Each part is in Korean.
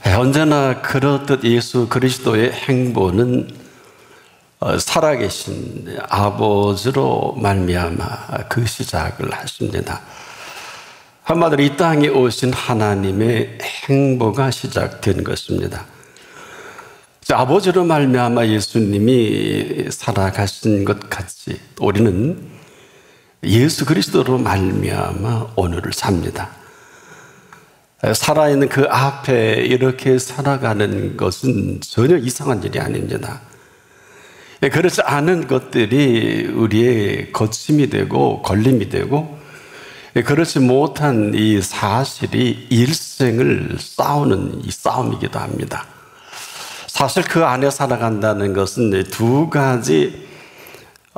언제나 그렇듯 예수 그리스도의 행보는 살아계신 아버지로 말미암아 그 시작을 하십니다. 한마디로 이 땅에 오신 하나님의 행보가 시작된 것입니다. 아버지로 말미암아 예수님이 살아가신 것 같이 우리는 예수 그리스도로 말미암아 오늘을 삽니다. 살아있는 그 앞에 이렇게 살아가는 것은 전혀 이상한 일이 아닙니다. 그렇지 않은 것들이 우리의 거침이 되고 걸림이 되고, 그렇지 못한 이 사실이 일생을 싸우는 이 싸움이기도 합니다. 사실 그 안에 살아간다는 것은 두 가지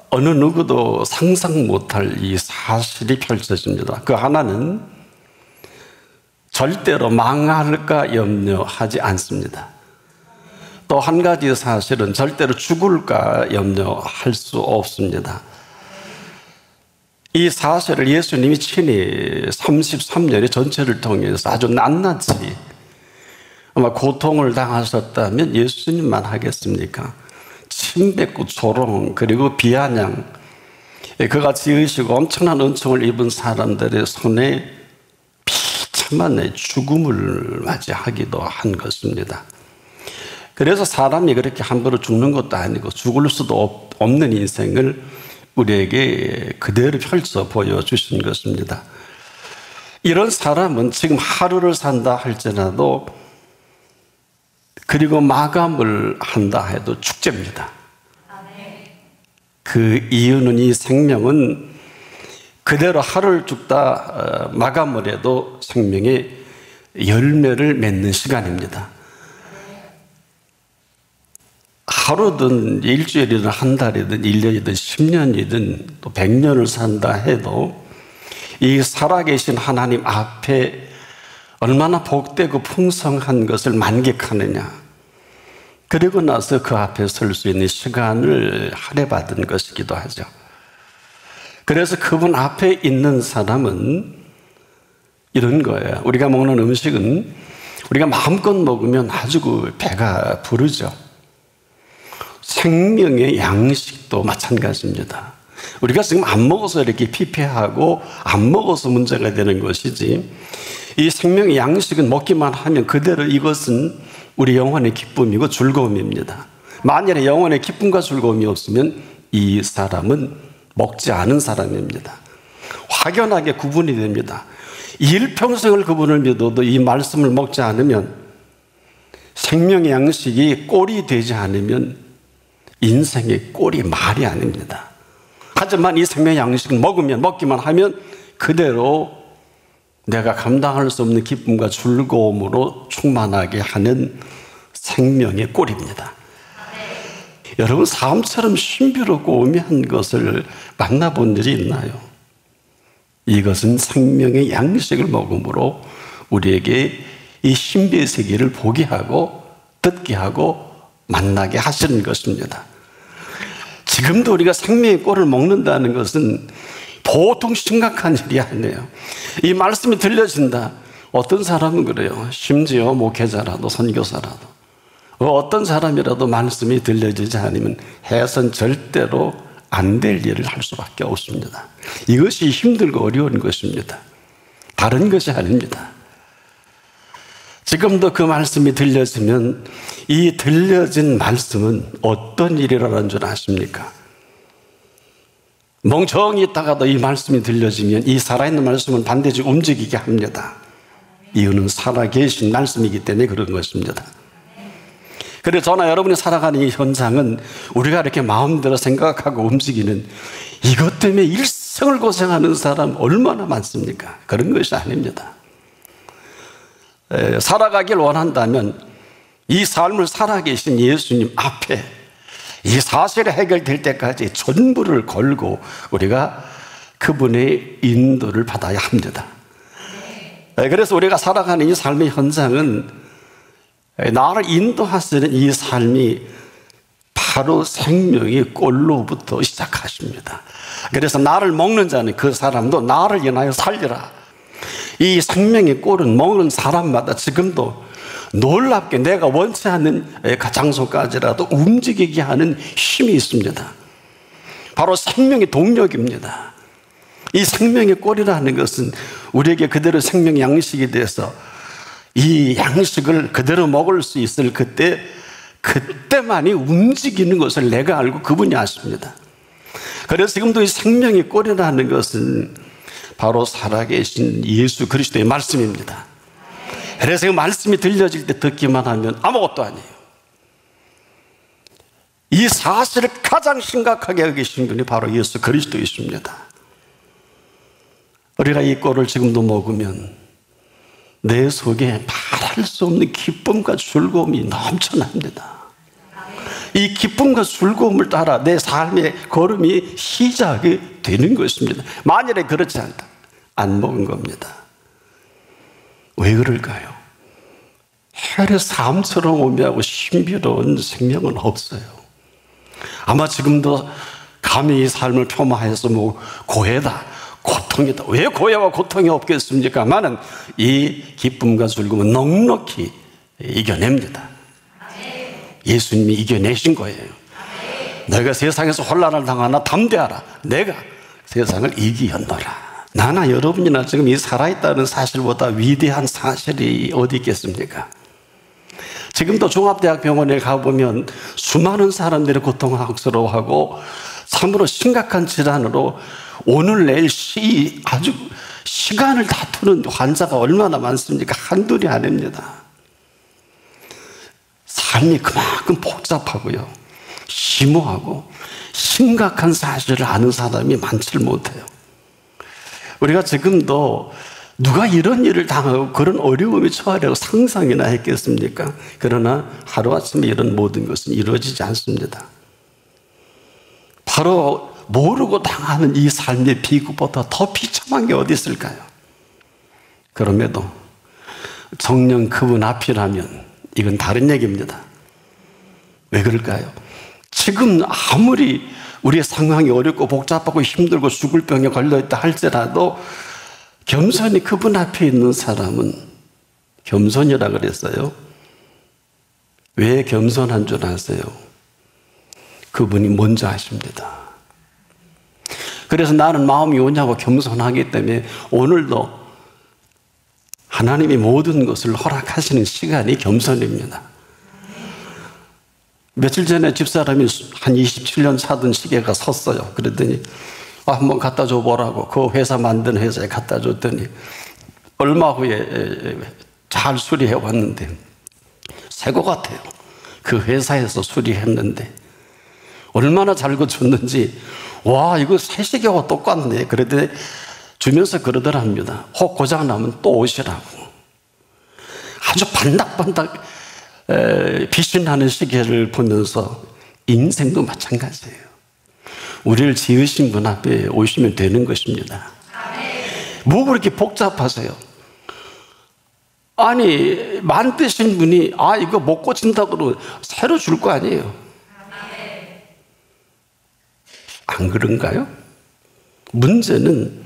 어느 누구도 상상 못할 이 사실이 펼쳐집니다. 그 하나는 절대로 망할까 염려하지 않습니다. 또 한 가지 사실은 절대로 죽을까 염려할 수 없습니다. 이 사실을 예수님이 친히 33년의 전체를 통해서 아주 낱낱이 아마 고통을 당하셨다면 예수님만 하겠습니까? 침뱉고 조롱 그리고 비아냥 그가 지으시고 엄청난 은총을 입은 사람들의 손에 비참한 죽음을 맞이하기도 한 것입니다. 그래서 사람이 그렇게 함부로 죽는 것도 아니고 죽을 수도 없는 인생을 우리에게 그대로 펼쳐 보여주신 것입니다. 이런 사람은 지금 하루를 산다 할지라도 그리고 마감을 한다 해도 축제입니다. 그 이유는 이 생명은 그대로 하루를 죽다 마감을 해도 생명의 열매를 맺는 시간입니다. 하루든 일주일이든 한 달이든 1년이든 10년이든 또 100년을 산다 해도 이 살아계신 하나님 앞에 얼마나 복되고 풍성한 것을 만끽하느냐, 그리고 나서 그 앞에 설 수 있는 시간을 할애받은 것이기도 하죠. 그래서 그분 앞에 있는 사람은 이런 거예요. 우리가 먹는 음식은 우리가 마음껏 먹으면 아주 배가 부르죠. 생명의 양식도 마찬가지입니다. 우리가 지금 안 먹어서 이렇게 피폐하고 안 먹어서 문제가 되는 것이지, 이 생명의 양식은 먹기만 하면 그대로 이것은 우리 영혼의 기쁨이고 즐거움입니다. 만일에 영혼의 기쁨과 즐거움이 없으면 이 사람은 먹지 않은 사람입니다. 확연하게 구분이 됩니다. 일평생을 그분을 믿어도 이 말씀을 먹지 않으면, 생명의 양식이 꼴이 되지 않으면 인생의 꼴이 말이 아닙니다. 하지만 이 생명의 양식을 먹기만 하면 그대로 내가 감당할 수 없는 기쁨과 즐거움으로 충만하게 하는 생명의 꼴입니다. 여러분, 삶처럼 신비롭고 오묘한 것을 만나본 일이 있나요? 이것은 생명의 양식을 먹음으로 우리에게 이 신비의 세계를 보게 하고 듣게 하고 만나게 하시는 것입니다. 지금도 우리가 생명의 꼴을 먹는다는 것은 보통 심각한 일이 아니에요. 이 말씀이 들려진다. 어떤 사람은 그래요. 심지어 목회자라도 선교사라도 어떤 사람이라도 말씀이 들려지지 않으면 해선 절대로 안 될 일을 할 수밖에 없습니다. 이것이 힘들고 어려운 것입니다. 다른 것이 아닙니다. 지금도 그 말씀이 들려지면 이 들려진 말씀은 어떤 일이라는 줄 아십니까? 멍청이 있다가도 이 말씀이 들려지면 이 살아있는 말씀은 반드시 움직이게 합니다. 이유는 살아계신 말씀이기 때문에 그런 것입니다. 그래서 저나 여러분이 살아가는 이 현장은 우리가 이렇게 마음대로 생각하고 움직이는, 이것 때문에 일생을 고생하는 사람 얼마나 많습니까? 그런 것이 아닙니다. 살아가길 원한다면 이 삶을 살아계신 예수님 앞에 이 사실이 해결될 때까지 전부를 걸고 우리가 그분의 인도를 받아야 합니다. 그래서 우리가 살아가는 이 삶의 현장은 나를 인도하시는 이 삶이 바로 생명의 꼴로부터 시작하십니다. 그래서 나를 먹는 자는 그 사람도 나를 인하여 살리라. 이 생명의 꼴은 먹는 사람마다 지금도 놀랍게 내가 원치 않는 장소까지라도 움직이게 하는 힘이 있습니다. 바로 생명의 동력입니다. 이 생명의 꼴이라는 것은 우리에게 그대로 생명 양식이 돼서 이 양식을 그대로 먹을 수 있을 그때만이 움직이는 것을 내가 알고 그분이 아십니다. 그래서 지금도 이 생명의 꼴이라는 것은 바로 살아계신 예수 그리스도의 말씀입니다. 그래서 이 말씀이 들려질 때 듣기만 하면 아무것도 아니에요. 이 사실을 가장 심각하게 여기신 분이 바로 예수 그리스도이십니다. 우리가 이 꼴을 지금도 먹으면 내 속에 말할 수 없는 기쁨과 즐거움이 넘쳐납니다. 이 기쁨과 즐거움을 따라 내 삶의 걸음이 시작이 되는 것입니다. 만일에 그렇지 않다, 안 먹은 겁니다. 왜 그럴까요? 혈의 삶처럼 오묘하고 신비로운 생명은 없어요. 아마 지금도 감히 이 삶을 폄하해서 뭐 고해다, 고통이다. 왜 고해와 고통이 없겠습니까마는 이 기쁨과 즐거움은 넉넉히 이겨냅니다. 예수님이 이겨내신 거예요. 너희가 세상에서 혼란을 당하나 담대하라. 내가 세상을 이기었노라. 나나 여러분이나 지금 이 살아있다는 사실보다 위대한 사실이 어디 있겠습니까? 지금도 종합대학병원에 가보면 수많은 사람들이 고통스러워하고 참으로 심각한 질환으로 오늘 내일 아주 시간을 다투는 환자가 얼마나 많습니까? 한둘이 아닙니다. 삶이 그만큼 복잡하고요, 심오하고 심각한 사실을 아는 사람이 많지를 못해요. 우리가 지금도 누가 이런 일을 당하고 그런 어려움에 처하려고 상상이나 했겠습니까? 그러나 하루아침에 이런 모든 것은 이루어지지 않습니다. 바로 모르고 당하는 이 삶의 비극보다 더 비참한 게 어디 있을까요? 그럼에도 정녕 그분 앞이라면 이건 다른 얘기입니다. 왜 그럴까요? 지금 아무리 우리의 상황이 어렵고 복잡하고 힘들고 죽을 병에 걸려있다 할지라도 겸손히 그분 앞에 있는 사람은 겸손이라 그랬어요. 왜 겸손한 줄 아세요? 그분이 먼저 하십니다. 그래서 나는 마음이 오냐고 겸손하기 때문에 오늘도 하나님이 모든 것을 허락하시는 시간이 겸손입니다. 며칠 전에 집사람이 한 27년 사던 시계가 섰어요. 그랬더니 한번 갖다 줘보라고 그 회사 만든 회사에 갖다 줬더니 얼마 후에 잘 수리해 왔는데 새 거 같아요. 그 회사에서 수리했는데 얼마나 잘 고쳤는지, 와, 이거 새 시계와 똑같네. 그랬더니 주면서 그러더랍니다. 혹 고장나면 또 오시라고. 아주 반닥반닥 빛이 나는 시계를 보면서 인생도 마찬가지예요. 우리를 지으신 분 앞에 오시면 되는 것입니다. 뭐 그렇게 복잡하세요? 아니, 만드신 분이 이거 못 고친다고 새로 줄 거 아니에요? 안 그런가요? 문제는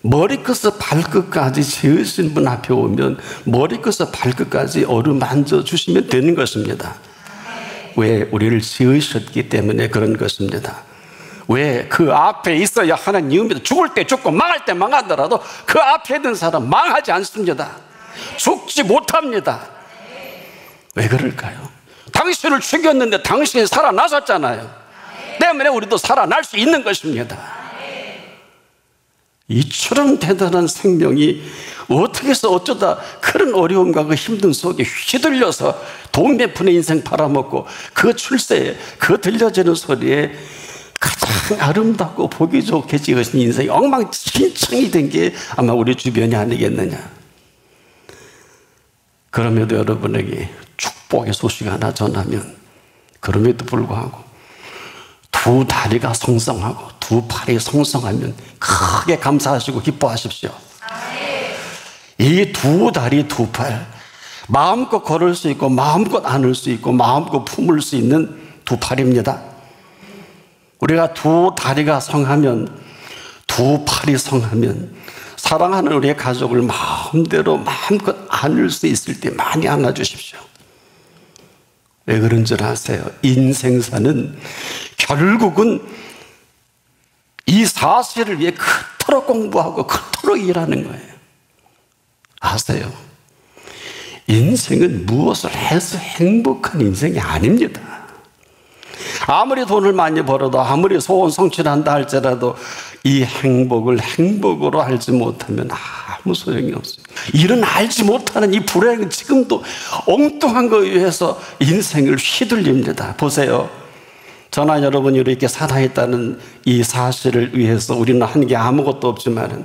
머리끝에서 발끝까지 지으신 분 앞에 오면 머리끝에서 발끝까지 어루만져 주시면 되는 것입니다. 왜? 우리를 지으셨기 때문에 그런 것입니다. 왜? 그 앞에 있어야 하는 이유입니다. 죽을 때 죽고 망할 때 망하더라도 그 앞에 있는 사람 망하지 않습니다. 죽지 못합니다. 왜 그럴까요? 당신을 죽였는데 당신이 살아나셨잖아요. 때문에 우리도 살아날 수 있는 것입니다. 이처럼 대단한 생명이 어떻게 해서 어쩌다 그런 어려움과 그 힘든 속에 휘둘려서 돈 몇 푼의 인생 팔아먹고 그 출세에 그 들려지는 소리에 가장 아름답고 보기 좋게 지으신 인생이 엉망진창이 된 게 아마 우리 주변이 아니겠느냐. 그럼에도 여러분에게 축복의 소식 하나 전하면, 그럼에도 불구하고 두 다리가 성성하고 두 팔이 성성하면 크게 감사하시고 기뻐하십시오. 이 두 다리 두 팔, 마음껏 걸을 수 있고 마음껏 안을 수 있고 마음껏 품을 수 있는 두 팔입니다. 우리가 두 다리가 성하면, 두 팔이 성하면 사랑하는 우리의 가족을 마음대로 마음껏 안을 수 있을 때 많이 안아주십시오. 왜 그런 줄 아세요? 인생사는 결국은 이 사실을 위해 그토록 공부하고 그토록 일하는 거예요. 아세요? 인생은 무엇을 해서 행복한 인생이 아닙니다. 아무리 돈을 많이 벌어도 아무리 소원 성취를 한다 할지라도 이 행복을 행복으로 알지 못하면 아무 소용이 없어요. 이런 알지 못하는 이 불행은 지금도 엉뚱한 거에 의해서 인생을 휘둘립니다. 보세요. 저나 여러분이 이렇게 살아있다는 이 사실을 위해서 우리는 한 게 아무것도 없지만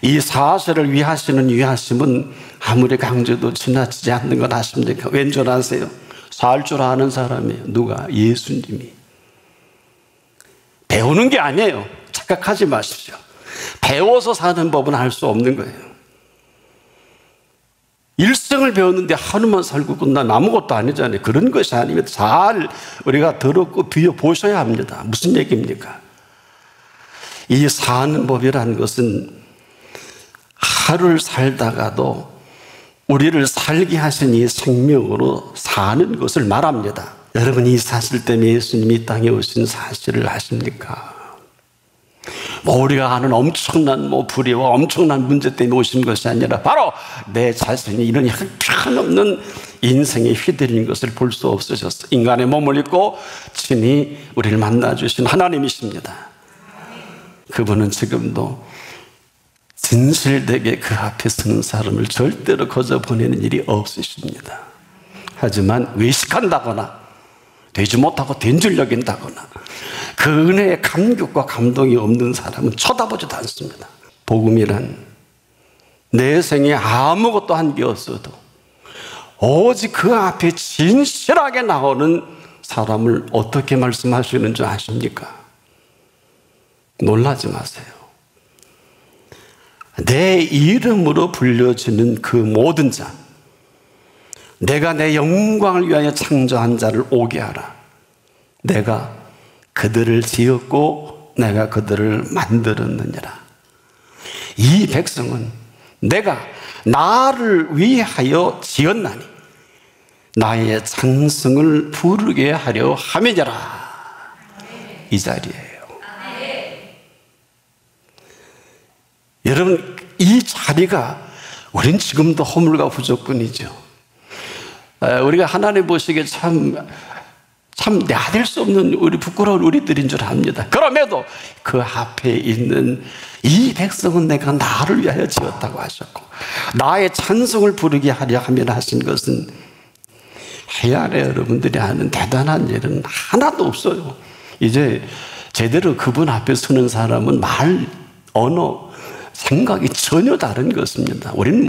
이 사실을 위하시는 위하심은 아무리 강조도 지나치지 않는 건 아십니까? 왠 줄 아세요? 살 줄 아는 사람이에요. 누가? 예수님이. 배우는 게 아니에요. 착각하지 마십시오. 배워서 사는 법은 알 수 없는 거예요. 일생을 배웠는데 하루만 살고 끝나면 아무것도 아니잖아요. 그런 것이 아니면 잘 우리가 들었고 비워보셔야 합니다. 무슨 얘기입니까? 이 사는 법이라는 것은 하루를 살다가도 우리를 살게 하신 이 생명으로 사는 것을 말합니다. 여러분, 이 사실 때문에 예수님이 이 땅에 오신 사실을 아십니까? 우리가 아는 엄청난 불의와 엄청난 문제 때문에 오신 것이 아니라 바로 내 자신이 이런 형편없는 인생에 휘둘리는 것을 볼 수 없으셨어요. 인간의 몸을 입고 친히 우리를 만나주신 하나님이십니다. 그분은 지금도 진실되게 그 앞에 서는 사람을 절대로 거저 보내는 일이 없으십니다. 하지만 외식한다거나 되지 못하고 된 줄 여긴다거나 그 은혜의 감격과 감동이 없는 사람은 쳐다보지도 않습니다. 복음이란 내 생에 아무것도 한 게 없어도 오직 그 앞에 진실하게 나오는 사람을 어떻게 말씀하시는 줄 아십니까? 놀라지 마세요. 내 이름으로 불려지는 그 모든 자, 내가 내 영광을 위하여 창조한 자를 오게 하라. 내가 그들을 지었고 내가 그들을 만들었느니라. 이 백성은 내가 나를 위하여 지었나니 나의 찬송을 부르게 하려 함이니라. 이 자리예요. 여러분, 이 자리가 우린 지금도 허물과 부족뿐이죠. 우리가 하나님 보시기에 참 나댈 수 없는 우리 부끄러운 우리들인 줄 압니다. 그럼에도 그 앞에 있는 이 백성은 내가 나를 위하여 지었다고 하셨고 나의 찬송을 부르게 하려 하면 하신 것은 해야 할 여러분들이 아는 대단한 일은 하나도 없어요. 이제 제대로 그분 앞에 서는 사람은 말, 언어, 생각이 전혀 다른 것입니다. 우리는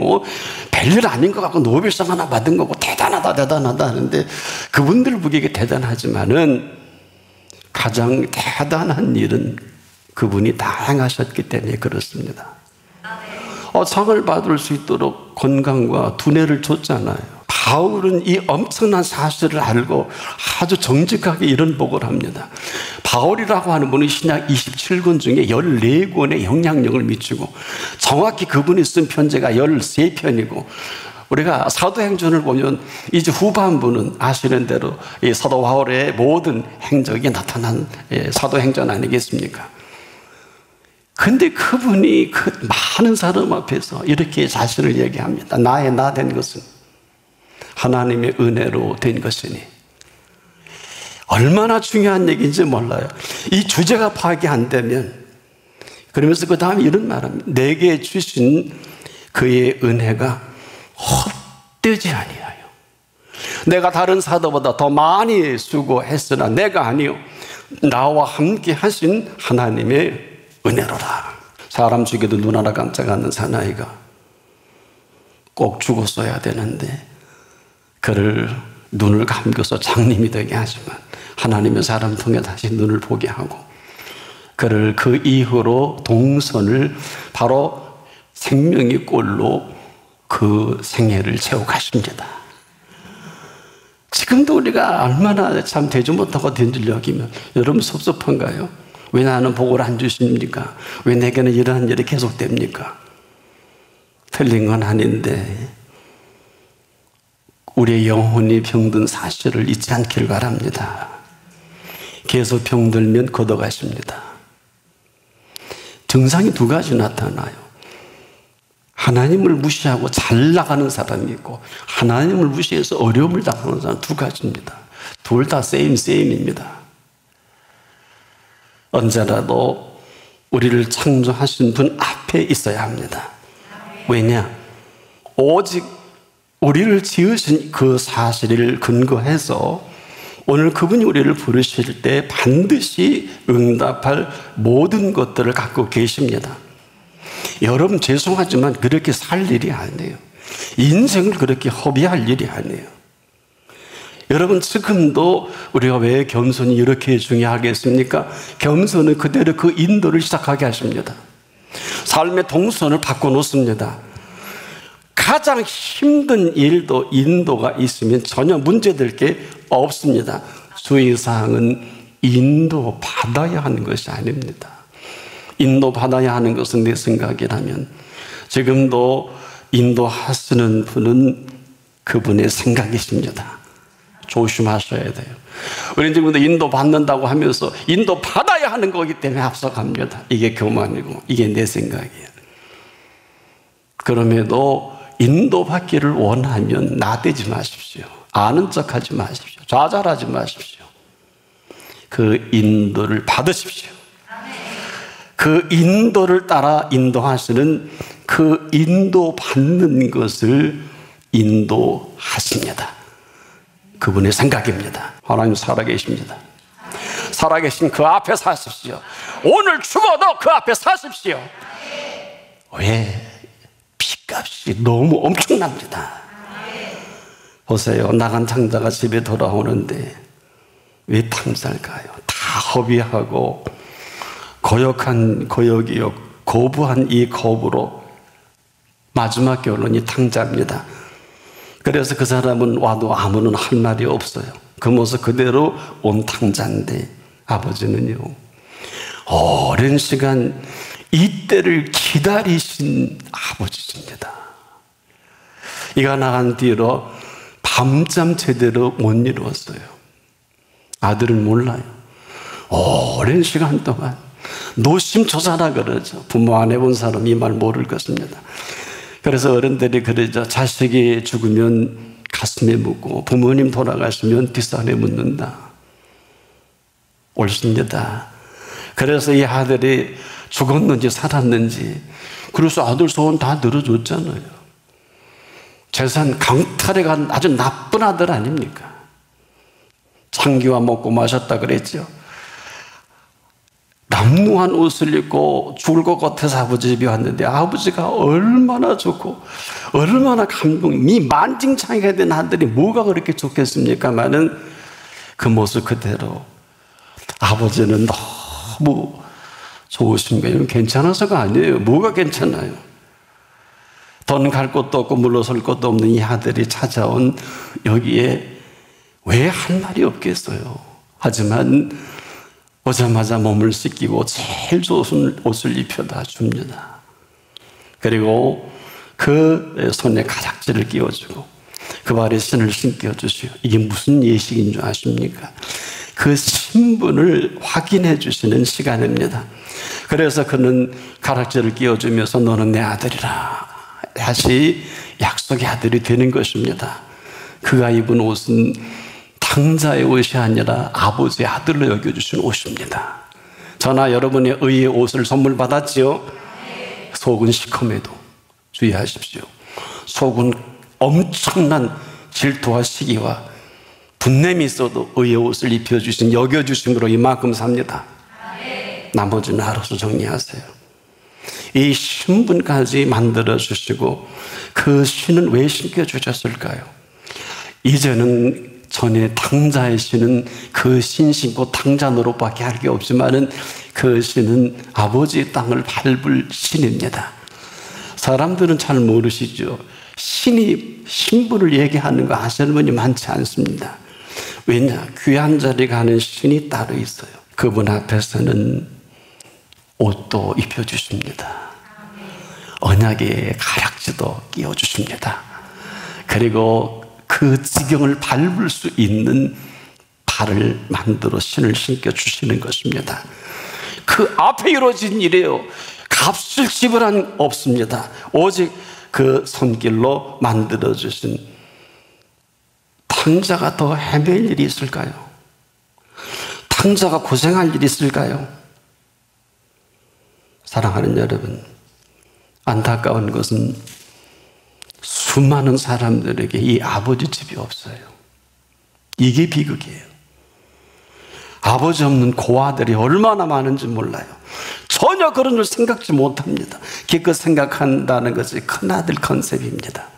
별일 아닌 것 같고 노벨상 하나 받은 거고 대단하다 하는데 그분들 보기에 대단하지만은 가장 대단한 일은 그분이 다 행하셨기 때문에 그렇습니다. 상을 받을 수 있도록 건강과 두뇌를 줬잖아요. 바울은 이 엄청난 사실을 알고 아주 정직하게 이런 보고를 합니다. 바울이라고 하는 분은 신약 27권 중에 14권의 영향력을 미치고 정확히 그분이 쓴 편지가 13편이고 우리가 사도행전을 보면 이제 후반부는 아시는 대로 이 사도 바울의 모든 행적이 나타난 사도행전 아니겠습니까? 근데 그분이 그 많은 사람 앞에서 이렇게 자신을 얘기합니다. 나의 나 된 것은 하나님의 은혜로 된 것이니. 얼마나 중요한 얘기인지 몰라요. 이 주제가 파악이 안 되면 그러면서 그 다음에 이런 말합니다. 내게 주신 그의 은혜가 헛되지 아니하여 내가 다른 사도보다 더 많이 수고했으나 내가 아니요 나와 함께 하신 하나님의 은혜로라. 사람 죽여도 눈 하나 깜짝 않는 사나이가 꼭 죽었어야 되는데 그를 눈을 감겨서 장님이 되게 하지만 하나님의 사람 통해 다시 눈을 보게 하고 그를 그 이후로 동선을 바로 생명의 꼴로 그 생애를 채워 가십니다. 지금도 우리가 얼마나 참 되지 못하고 된 줄 여기면 여러분 섭섭한가요? 왜 나는 복을 안 주십니까? 왜 내게는 이러한 일이 계속됩니까? 틀린 건 아닌데 우리의 영혼이 병든 사실을 잊지 않기를 바랍니다. 계속 병들면 걷어가십니다. 증상이 두 가지 나타나요. 하나님을 무시하고 잘 나가는 사람이 있고 하나님을 무시해서 어려움을 당하는 사람 두 가지입니다. 둘 다 세임입니다. 언제라도 우리를 창조하신 분 앞에 있어야 합니다. 왜냐? 오직 우리를 지으신 그 사실을 근거해서 오늘 그분이 우리를 부르실 때 반드시 응답할 모든 것들을 갖고 계십니다. 여러분 죄송하지만 그렇게 살 일이 아니에요. 인생을 그렇게 허비할 일이 아니에요. 여러분 지금도 우리가 왜 겸손이 이렇게 중요하겠습니까? 겸손은 그대로 그 인도를 시작하게 하십니다. 삶의 동선을 바꿔놓습니다. 가장 힘든 일도 인도가 있으면 전혀 문제될 게 없습니다. 주의사항은 인도받아야 하는 것이 아닙니다. 인도받아야 하는 것은 내 생각이라면 지금도 인도하시는 분은 그분의 생각이십니다. 조심하셔야 돼요. 우리는 지금도 인도받는다고 하면서 인도받아야 하는 거기 때문에 앞서갑니다. 이게 교만이고 이게 내 생각이에요. 그럼에도 인도받기를 원하면 나대지 마십시오. 아는 척하지 마십시오. 좌절하지 마십시오. 그 인도를 받으십시오. 그 인도를 따라 인도하시는 그 인도받는 것을 인도하십니다. 그분의 생각입니다. 하나님 살아계십니다. 살아계신 그 앞에 사십시오. 오늘 죽어도 그 앞에 사십시오. 왜? 핏값이 너무 엄청납니다. 보세요. 나간 탕자가 집에 돌아오는데 왜 탕자일까요? 다 허비하고 거역한 거역이요 거부한 이 거부로 마지막 결론이 탕자입니다. 그래서 그 사람은 와도 아무런 할 말이 없어요. 그 모습 그대로 온 탕자인데 아버지는요 오랜 시간 이때를 기다리신 아버지십니다. 이가 나간 뒤로 밤잠 제대로 못 이루었어요. 아들은 몰라요. 오랜 시간 동안 노심초사라 그러죠. 부모 안 해본 사람이 이 말 모를 것입니다. 그래서 어른들이 그러죠. 자식이 죽으면 가슴에 묻고 부모님 돌아가시면 뒷산에 묻는다. 옳습니다. 그래서 이 아들이 죽었는지 살았는지 그래서 아들 소원 다 들어줬잖아요. 재산 강탈해 간 아주 나쁜 아들 아닙니까? 창기와 먹고 마셨다 그랬죠. 남루한 옷을 입고 죽을 것 같아서 아버지 집에 왔는데 아버지가 얼마나 좋고 얼마나 감동이 만징창이가 된 아들이 뭐가 그렇게 좋겠습니까마는 그 모습 그대로 아버지는 너무 좋으신 거예요. 괜찮아서가 아니에요. 뭐가 괜찮아요? 돈 갈 곳도 없고 물러설 곳도 없는 이 아들이 찾아온 여기에 왜 할 말이 없겠어요? 하지만 오자마자 몸을 씻기고 제일 좋은 옷을 입혀다 줍니다. 그리고 그 손에 가락지를 끼워주고 그 발에 신을 신겨주시고 이게 무슨 예식인 줄 아십니까? 그 신분을 확인해 주시는 시간입니다. 그래서 그는 가락지를 끼워주면서 너는 내 아들이라 다시 약속의 아들이 되는 것입니다. 그가 입은 옷은 탕자의 옷이 아니라 아버지의 아들로 여겨주신 옷입니다. 저나 여러분의 의의 옷을 선물 받았지요? 속은 시커매도 주의하십시오. 속은 엄청난 질투와 시기와 분냄이 있어도 의의 옷을 입혀주신 여겨주심으로 이만큼 삽니다. 나머지는 알아서 정리하세요. 이 신분까지 만들어주시고 그 신은 왜 신겨주셨을까요? 이제는 전에 탕자의 신은 그 신 신고 탕자 노릇밖에 할 게 없지만은 그 신은 아버지의 땅을 밟을 신입니다. 사람들은 잘 모르시죠. 신이 신분을 얘기하는 거 아시는 분이 많지 않습니다. 왜냐? 귀한 자리 가는 신이 따로 있어요. 그분 앞에서는 옷도 입혀주십니다. 언약의 가락지도 끼워주십니다. 그리고 그 지경을 밟을 수 있는 발을 만들어 신을 신겨주시는 것입니다. 그 앞에 이루어진 일이에요. 값을 지불한 없습니다. 오직 그 손길로 만들어주신 탕자가 더 헤맬 일이 있을까요? 탕자가 고생할 일이 있을까요? 사랑하는 여러분, 안타까운 것은 수많은 사람들에게 이 아버지 집이 없어요. 이게 비극이에요. 아버지 없는 고아들이 얼마나 많은지 몰라요. 전혀 그런 줄 생각지 못합니다. 기껏 생각한다는 것이 큰아들 컨셉입니다.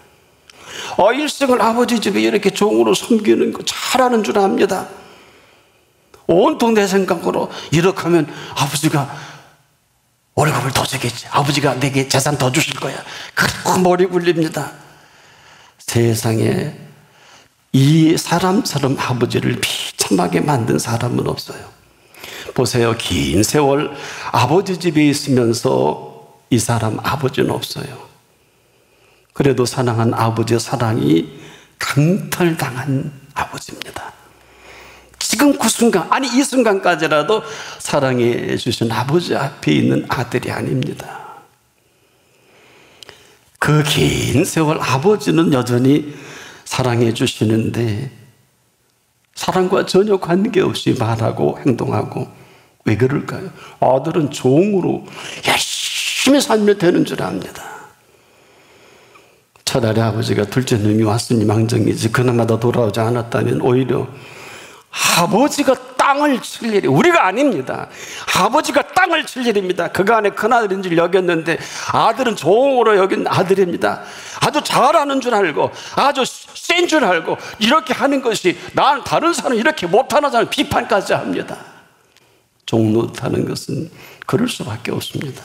일생을 아버지 집에 이렇게 종으로 섬기는 거 잘하는 줄 압니다. 온통 내 생각으로 이렇게 하면 아버지가 월급을 더 주겠지. 아버지가 내게 재산 더 주실 거야. 그렇게 머리 굴립니다. 세상에 이 사람처럼 아버지를 비참하게 만든 사람은 없어요. 보세요. 긴 세월 아버지 집에 있으면서 이 사람 아버지는 없어요. 그래도 사랑한 아버지의 사랑이 강탈당한 아버지입니다. 지금 그 순간, 아니 이 순간까지라도 사랑해 주신 아버지 앞에 있는 아들이 아닙니다. 그 긴 세월 아버지는 여전히 사랑해 주시는데 사랑과 전혀 관계없이 말하고 행동하고 왜 그럴까요? 아들은 종으로 열심히 살면 되는 줄 압니다. 차라리 아버지가 둘째 놈이 왔으니 망정이지 그나마 더 돌아오지 않았다면 오히려 아버지가 땅을 칠 일이 우리가 아닙니다. 아버지가 땅을 칠 일입니다. 그간에 큰아들인 줄 여겼는데 아들은 종으로 여긴 아들입니다. 아주 잘하는 줄 알고 아주 센 줄 알고 이렇게 하는 것이 난 다른 사람 이렇게 못하는 사람 비판까지 합니다. 종 노릇하는 것은 그럴 수밖에 없습니다.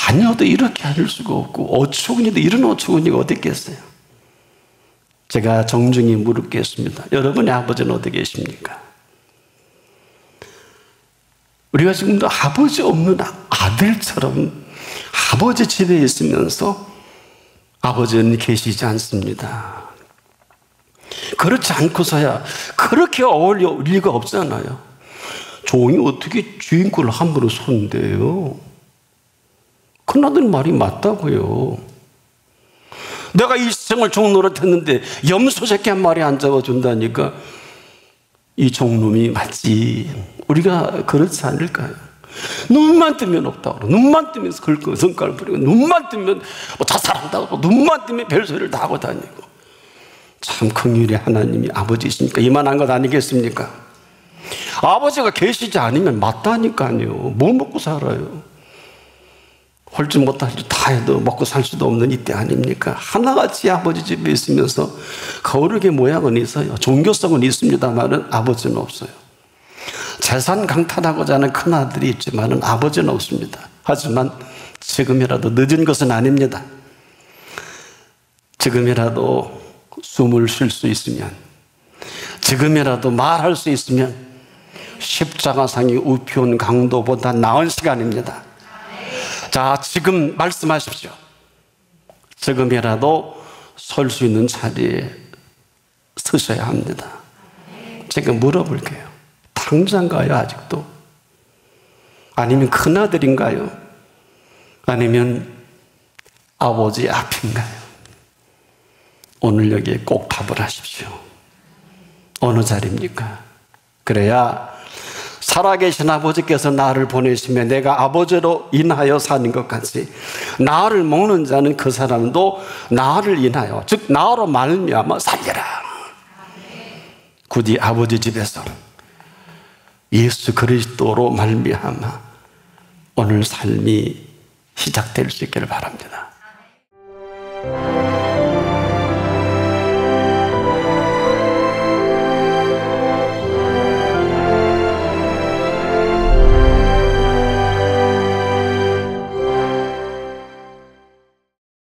아니어도 이렇게 할 수가 없고 어처구니도 이런 어처구니가 어디 있겠어요. 제가 정중히 물었겠습니다. 여러분의 아버지는 어디 계십니까? 우리가 지금도 아버지 없는 아들처럼 아버지 집에 있으면서 아버지는 계시지 않습니다. 그렇지 않고서야 그렇게 어울릴 리가 없잖아요. 종이 어떻게 주인권을 함부로 손대요? 큰아들 말이 맞다고요. 내가 일생을 종 노릇했는데 염소 새끼 한 마리 안 잡아준다니까 이 종놈이 맞지. 우리가 그렇지 않을까요? 눈만 뜨면 없다고 그러고 눈만 뜨면 성깔 부리고 눈만 뜨면 뭐 자살한다고 하고 눈만 뜨면 별소리를 다 하고 다니고 참 긍휼의 하나님이 아버지시니까 이만한 것 아니겠습니까? 아버지가 계시지 않으면 맞다니까요. 뭐 먹고 살아요? 홀지 못할 줄 다 해도 먹고 살 수도 없는 이때 아닙니까? 하나같이 아버지 집에 있으면서 거룩의 모양은 있어요. 종교성은 있습니다만 아버지는 없어요. 재산 강탈하고자 하는 큰아들이 있지만 아버지는 없습니다. 하지만 지금이라도 늦은 것은 아닙니다. 지금이라도 숨을 쉴 수 있으면 지금이라도 말할 수 있으면 십자가상이 우피온 강도보다 나은 시간입니다. 자, 지금 말씀하십시오. 지금이라도 설 수 있는 자리에 서셔야 합니다. 제가 물어볼게요. 탕자인가요, 아직도? 아니면 큰아들인가요? 아니면 아버지 앞인가요? 오늘 여기에 꼭 답을 하십시오. 어느 자리입니까? 그래야 살아계신 아버지께서 나를 보내시면 내가 아버지로 인하여 사는 것 같이 나를 먹는 자는 그 사람도 나를 인하여 즉 나로 말미암아 살리라. 굳이 아버지 집에서 예수 그리스도로 말미암아 오늘 삶이 시작될 수 있기를 바랍니다.